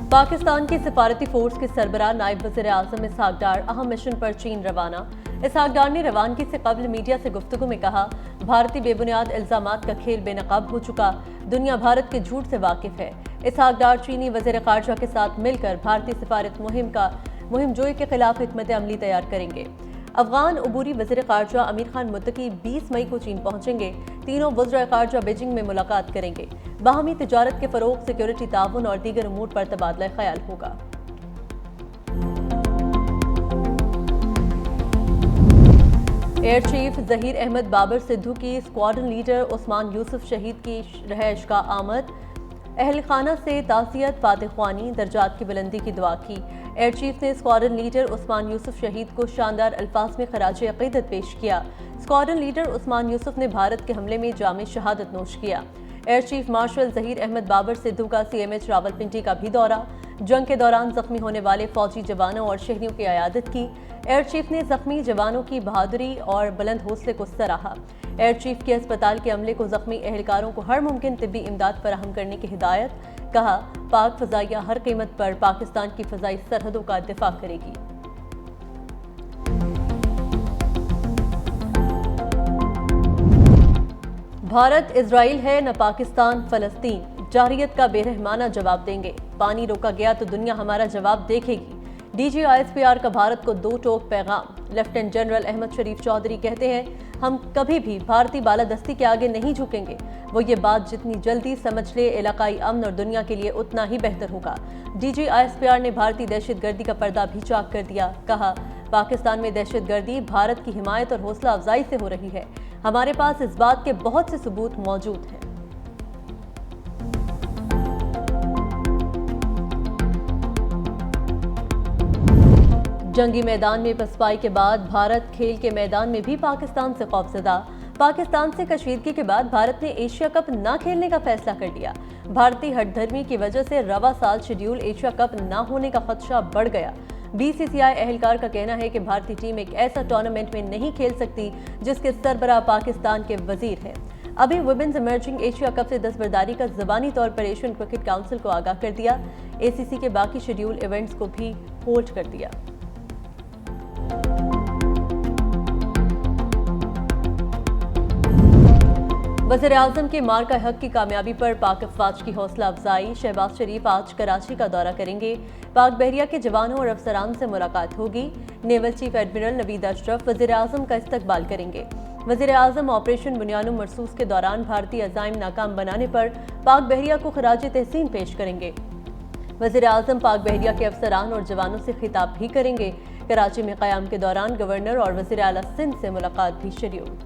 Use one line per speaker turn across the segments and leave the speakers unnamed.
पाकिस्तान की सिफारती फोर्स के सरबराह नायब वज़ीर आज़म इसहाक डार अहम मिशन पर चीन रवाना। इसहाक डार ने रवानगी से कबल मीडिया से गुफ्तगू में कहा, भारतीय बेबुनियाद इल्जामात का खेल बेनकाब हो चुका, दुनिया भारत के झूठ से वाकिफ है। इसहाक डार चीनी वज़ीर ख़ारजा के साथ मिलकर भारतीय सिफारत मुहिम जोई के खिलाफ हिकमत अमली तैयार करेंगे। अफगान अबूरी वज़ीर ख़ारजा अमीर खान मुत्तकी 20 मई को चीन पहुंचेंगे। तीनों वज़ीर ख़ारजा बीजिंग में मुलाकात करेंगे। बाहमी तिजारत के फ़रोग़, सिक्योरिटी ताउन और दीगर उमूर पर तबादला ख्याल होगा। एयर चीफ ज़हीर अहमद बाबर सिद्धू की स्क्वाड्रन लीडर उस्मान यूसुफ शहीद की रहायश का आमद। अहल खाना से ताज़ियत, फातिह ख्वानी, दर्जात की बुलंदी की दुआ की। एयर चीफ ने स्क्वाड्रन लीडर उस्मान यूसुफ शहीद को शानदार अल्फाज में खराज अक़ीदत पेश किया। स्क्वाड्रन लीडर उस्मान यूसुफ ने भारत के हमले में जामे शहादत नोश किया। Air chief marshal Zaheer Ahmad Babar Sidhu का CMH रावलपिंडी का भी दौरा। जंग के दौरान जख्मी होने वाले फौजी जवानों और शहरियों की अयादत की। एयर चीफ ने जख्मी जवानों की बहादुरी और बुलंद हौसले को सराहा। एयर चीफ के अस्पताल के अमले को जख्मी एहलकारों को हर मुमकिन तिब्बी इमदाद फराहम करने की हिदायत। कहा, पाक फ़ज़ाइया हर कीमत पर पाकिस्तान की फ़ज़ाई सरहदों का दिफा करेगी। भारत इजराइल है न पाकिस्तान फ़लस्तीन, जारहियत का बेरहमाना जवाब देंगे। पानी रोका गया तो दुनिया हमारा जवाब देखेगी। DG ISPR का भारत को दो टोक पैगाम। लेफ्टिनेंट जनरल अहमद शरीफ चौधरी कहते हैं, हम कभी भी भारतीय बालादस्ती के आगे नहीं झुकेंगे। वो ये बात जितनी जल्दी समझ ले, इलाकाई अमन और दुनिया के लिए उतना ही बेहतर होगा। DG ISPR ने भारतीय दहशतगर्दी का पर्दा भी चाक कर दिया। कहा, पाकिस्तान में दहशतगर्दी भारत की हिमायत और हौसला अफजाई से हो रही है। हमारे पास इस बात के बहुत से सबूत मौजूद हैं। जंगी मैदान में पसपाई के बाद भारत खेल के मैदान में भी पाकिस्तान से खौफजदा। पाकिस्तान से कशीदगी के बाद भारत ने एशिया कप न खेलने का फैसला कर लिया। भारतीय हठधर्मी की वजह से रवा साल शेड्यूल एशिया कप न होने का खदशा बढ़ गया। BCCI अहलकार का कहना है कि भारतीय टीम एक ऐसा टूर्नामेंट में नहीं खेल सकती जिसके सरबराह पाकिस्तान के वजीर हैं। अभी वुमेन्स इमर्जिंग एशिया कप से दस्तबरदारी का ज़बानी तौर पर एशियन क्रिकेट काउंसिल को आगाह कर दिया। ACC के बाकी शेड्यूल इवेंट्स को भी होल्ड कर दिया। वज़ीर आज़म के मार्का हक की कामयाबी पर पाक अफवाज की हौसला अफजाई। शहबाज शरीफ आज कराची का दौरा करेंगे। पाक बहरिया के जवानों और अफसरान से मुलाकात होगी। Naval chief admiral Naveed Ashraf वज़ीर आज़म का इस्तकबाल करेंगे। वज़ीर आज़म ऑपरेशन बुनियानुम मरसूस के दौरान भारतीय अज़ाइम नाकाम बनाने पर पाक बहरिया को खराज तहसीन पेश करेंगे। वज़ीर आज़म पाक बहरिया के अफसरान और जवानों से खिताब भी करेंगे। कराची में क़याम के दौरान गवर्नर और वज़ीर आला सिंध से मुलाकात भी शेड्यूल।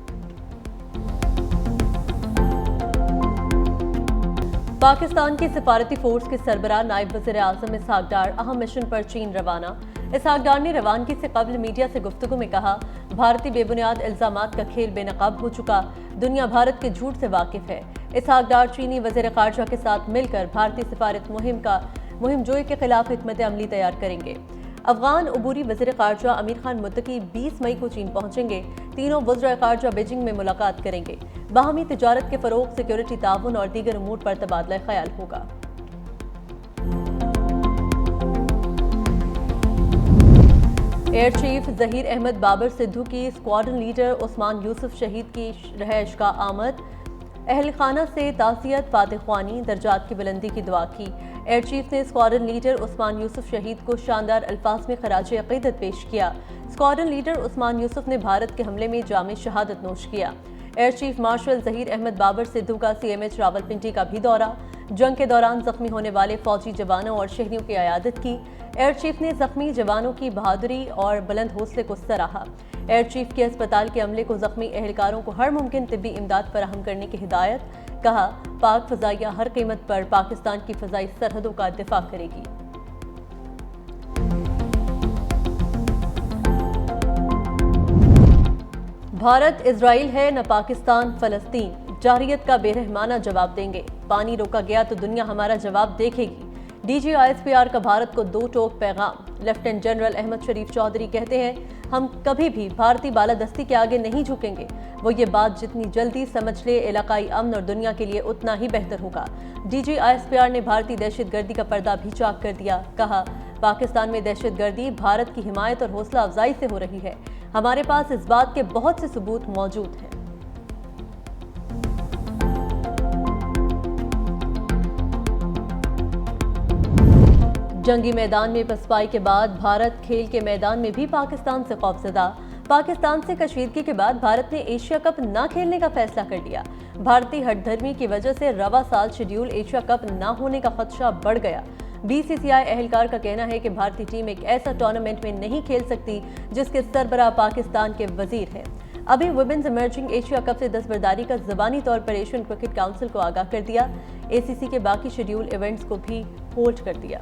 पाकिस्तान की सिफारती फोर्स के सरबराह नायब वज़ीर आज़म इसहाक डार अहम मिशन पर चीन रवाना। इसहाक डार ने रवानगी से कबल मीडिया से गुफ्तगू में कहा, भारतीय बेबुनियाद इल्जामात का खेल बेनकाब हो चुका, दुनिया भारत के झूठ से वाकिफ है। इसहाक डार चीनी वज़ीर ख़ारजा के साथ मिलकर भारतीय सिफारत मुहिम जोई के खिलाफ हिकमत अमली तैयार करेंगे। अफगान अबूरी वज़ीर ख़ारजा अमीर खान मुत्तकी 20 मई को चीन पहुंचेंगे। तीनों वज़ीर ख़ारजा बीजिंग में मुलाकात करेंगे। बाहमी तिजारत के फ़रोग़, सिक्योरिटी ताउन और दीगर उमूर पर तबादला ख्याल होगा। एयर चीफ ज़हीर अहमद बाबर सिद्धू की स्क्वाड्रन लीडर उस्मान यूसुफ शहीद की रहायश का आमद। अहल खाना से ताज़ियत, फातिह ख्वानी, दर्जात की बुलंदी की दुआ की। एयर चीफ ने स्क्वाड्रन लीडर उस्मान यूसुफ शहीद को शानदार अल्फाज में खराज अक़ीदत पेश किया। स्क्वाड्रन लीडर उस्मान यूसुफ ने भारत के हमले में जामे शहादत नोश किया। Air chief marshal Zaheer Ahmad Babar Sidhu का CMH रावलपिंडी का भी दौरा। जंग के दौरान जख्मी होने वाले फौजी जवानों और शहरियों की अयादत की। एयर चीफ ने जख्मी जवानों की बहादुरी और बुलंद हौसले को सराहा। एयर चीफ के अस्पताल के अमले को जख्मी एहलकारों को हर मुमकिन तिब्बी इमदाद फराहम करने की हिदायत। कहा, पाक फ़ज़ाइया हर कीमत पर पाकिस्तान की फ़ज़ाई सरहदों का दिफा करेगी। भारत इजराइल है न पाकिस्तान फ़लस्तीन, जारहियत का बेरहमाना जवाब देंगे। पानी रोका गया तो दुनिया हमारा जवाब देखेगी। DG ISPR का भारत को दो टोक पैगाम। لیفٹیننٹ جنرل احمد شریف چودھری کہتے ہیں ہم کبھی بھی بھارتی بالادستی کے آگے نہیں جھکیں گے۔ وہ یہ بات جتنی جلدی سمجھ لے علاقائی امن اور دنیا کے لیے اتنا ہی بہتر ہوگا۔ DGISPR نے بھارتی دہشت گردی کا پردہ بھی چاک کر دیا۔ کہا پاکستان میں دہشت گردی بھارت کی حمایت اور حوصلہ افزائی سے ہو رہی ہے۔ ہمارے پاس اس بات کے بہت سے ثبوت موجود ہیں۔ جنگی میدان میں پسپائی کے بعد بھارت کھیل کے میدان میں بھی پاکستان سے خوفزدہ۔ پاکستان سے کشیدگی کے بعد بھارت نے ایشیا کپ نہ کھیلنے کا فیصلہ کر لیا۔ بھارتی ہٹ دھرمی کی وجہ سے رواں سال شیڈول ایشیا کپ نہ ہونے کا خدشہ بڑھ گیا۔ BCCI اہلکار کا کہنا ہے کہ بھارتی ٹیم ایک ایسا ٹورنامنٹ میں نہیں کھیل سکتی جس کے سربراہ پاکستان کے وزیر ہیں۔ ابھی ویمنز ایمرجنگ ایشیا کپ سے دستبرداری کا زبانی طور پر ایشین کرکٹ کونسل کو آگاہ کر دیا۔ ACC کے باقی شیڈول ایونٹس کو بھی ہولڈ کر دیا۔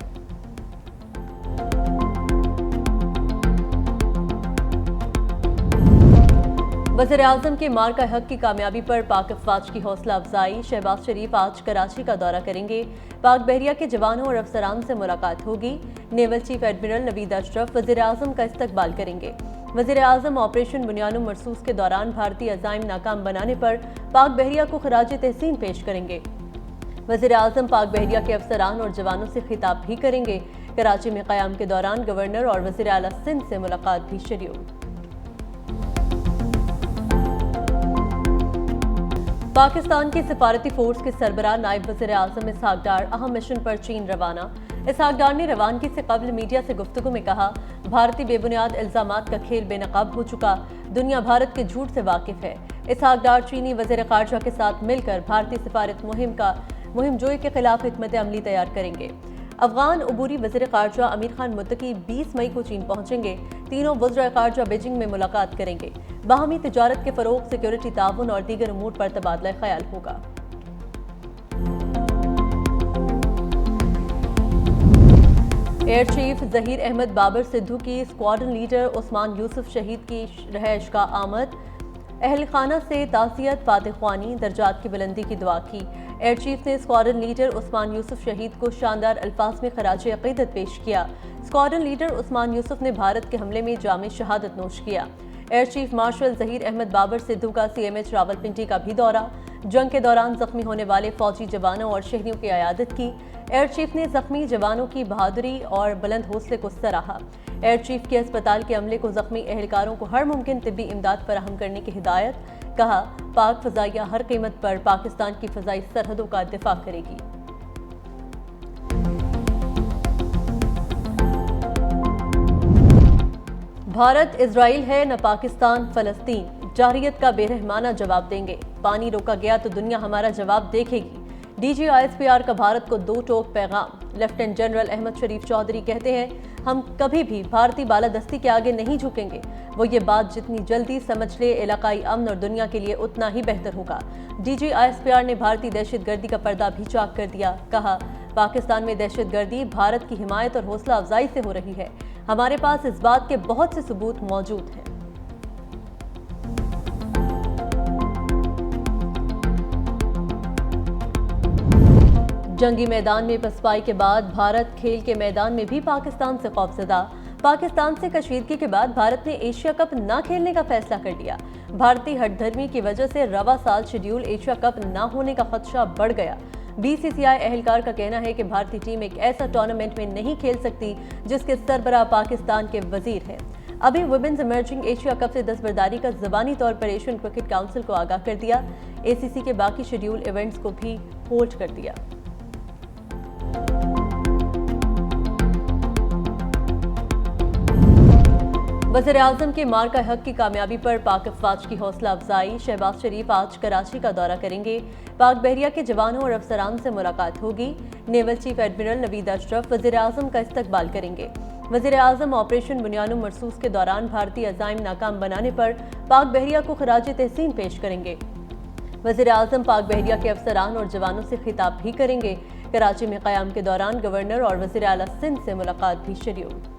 وزیراعظم کے مارکہ حق کی کامیابی پر پاک افواج کی حوصلہ افزائی۔ شہباز شریف آج کراچی کا دورہ کریں گے۔ پاک بحریہ کے جوانوں اور افسران سے ملاقات ہوگی۔ نیول چیف ایڈمرل نوید اشرف وزیراعظم کا استقبال کریں گے۔ وزیراعظم آپریشن بنیان مرصوص کے دوران بھارتی عزائم ناکام بنانے پر پاک بحریہ کو خراج تحسین پیش کریں گے۔ وزیراعظم پاک بحریہ کے افسران اور جوانوں سے خطاب بھی کریں گے۔ کراچی میں قیام کے دوران گورنر اور وزیر اعلیٰ سندھ سے ملاقات بھی شیڈول۔ پاکستان کی سفارتی فورس کے سربراہ نائب وزیر اعظم اسحاق ڈار اہم مشن پر چین روانہ۔ اسحاق ڈار نے روانگی سے قبل میڈیا سے گفتگو میں کہا بھارتی بے بنیاد الزامات کا کھیل بے نقاب ہو چکا، دنیا بھارت کے جھوٹ سے واقف ہے۔ اسحاق ڈار چینی وزیر خارجہ کے ساتھ مل کر بھارتی سفارت مہم جوئی کے خلاف حکمت عملی تیار کریں گے۔ افغان عبوری وزیر خارجہ امیر خان متقی 20 مئی کو چین پہنچیں گے۔ تینوں وزرائے خارجہ بیجنگ میں ملاقات کریں گے۔ باہمی تجارت کے فروغ، سیکیورٹی تعاون اور دیگر امور پر تبادلہ خیال ہوگا۔ ایئر چیف ظہیر احمد بابر سدھو کی اسکواڈرن لیڈر عثمان یوسف شہید کی رہائش گاہ آمد۔ اہل خانہ سے تعزیت، فاتح خوانی، درجات کی بلندی کی دعا کی۔ ایئر چیف نے اسکواڈرن لیڈر عثمان یوسف شہید کو شاندار الفاظ میں خراج عقیدت پیش کیا۔ اسکواڈرن لیڈر عثمان یوسف نے بھارت کے حملے میں جامع شہادت نوش کیا۔ Air chief marshal Zaheer Ahmed Babar Sidhu کا CMH راولپنڈی کا بھی دورہ۔ جنگ کے دوران زخمی ہونے والے فوجی جوانوں اور شہریوں کی عیادت کی۔ ایئر چیف نے زخمی جوانوں کی بہادری اور بلند حوصلے کو سراہا۔ ایئر چیف کے اسپتال کے عملے کو زخمی اہلکاروں کو ہر ممکن طبی امداد فراہم کرنے کی ہدایت۔ کہا پاک فضائیہ ہر قیمت پر پاکستان کی فضائی سرحدوں کا دفاع کرے گی۔ بھارت اسرائیل ہے نہ پاکستان فلسطین، جارحیت کا بے رحمانہ جواب دیں گے۔ پانی روکا گیا تو دنیا ہمارا جواب دیکھے گی۔ DGISPR کا بھارت کو دو ٹوک پیغام۔ لیفٹیننٹ جنرل احمد شریف چودھری کہتے ہیں ہم کبھی بھی بھارتی بالادستی کے آگے نہیں جھکیں گے۔ وہ یہ بات جتنی جلدی سمجھ لے علاقائی امن اور دنیا کے لیے اتنا ہی بہتر ہوگا۔ DGISPR نے بھارتی دہشت گردی کا پردہ بھی چاک کر دیا۔ کہا پاکستان میں دہشت گردی بھارت کی حمایت اور حوصلہ افزائی سے ہو رہی ہے۔ ہمارے پاس اس بات کے بہت سے ثبوت موجود ہیں۔ جنگی میدان میں پسپائی کے بعد بھارت کھیل کے میدان میں بھی پاکستان سے خوفزدہ۔ پاکستان سے کشیدگی کے بعد بھارت نے ایشیا کپ نہ کھیلنے کا فیصلہ کر لیا۔ بھارتی ہٹ دھرمی کی وجہ سے رواں سال شیڈول ایشیا کپ نہ ہونے کا خدشہ بڑھ گیا۔ BCCI اہلکار کا کہنا ہے کہ بھارتی ٹیم ایک ایسا ٹورنامنٹ میں نہیں کھیل سکتی جس کے سربراہ پاکستان کے وزیر ہیں۔ ابھی ویمنز ایمرجنگ ایشیا کپ سے دستبرداری کا زبانی طور پر ایشین کرکٹ کونسل کو آگاہ کر دیا۔ ACC کے باقی شیڈول ایونٹس کو بھی ہولڈ کر دیا۔ وزیراعظم کے مارکہ حق کی کامیابی پر پاک افواج کی حوصلہ افزائی۔ شہباز شریف آج کراچی کا دورہ کریں گے۔ پاک بحریہ کے جوانوں اور افسران سے ملاقات ہوگی۔ نیول چیف ایڈمرل نوید اشرف وزیراعظم کا استقبال کریں گے۔ وزیراعظم آپریشن بنیان مرصوص کے دوران بھارتی عزائم ناکام بنانے پر پاک بحریہ کو خراج تحسین پیش کریں گے۔ وزیراعظم پاک بحریہ کے افسران اور جوانوں سے خطاب بھی کریں گے۔ کراچی میں قیام کے دوران گورنر اور وزیر اعلیٰ سندھ سے ملاقات بھی شیڈول۔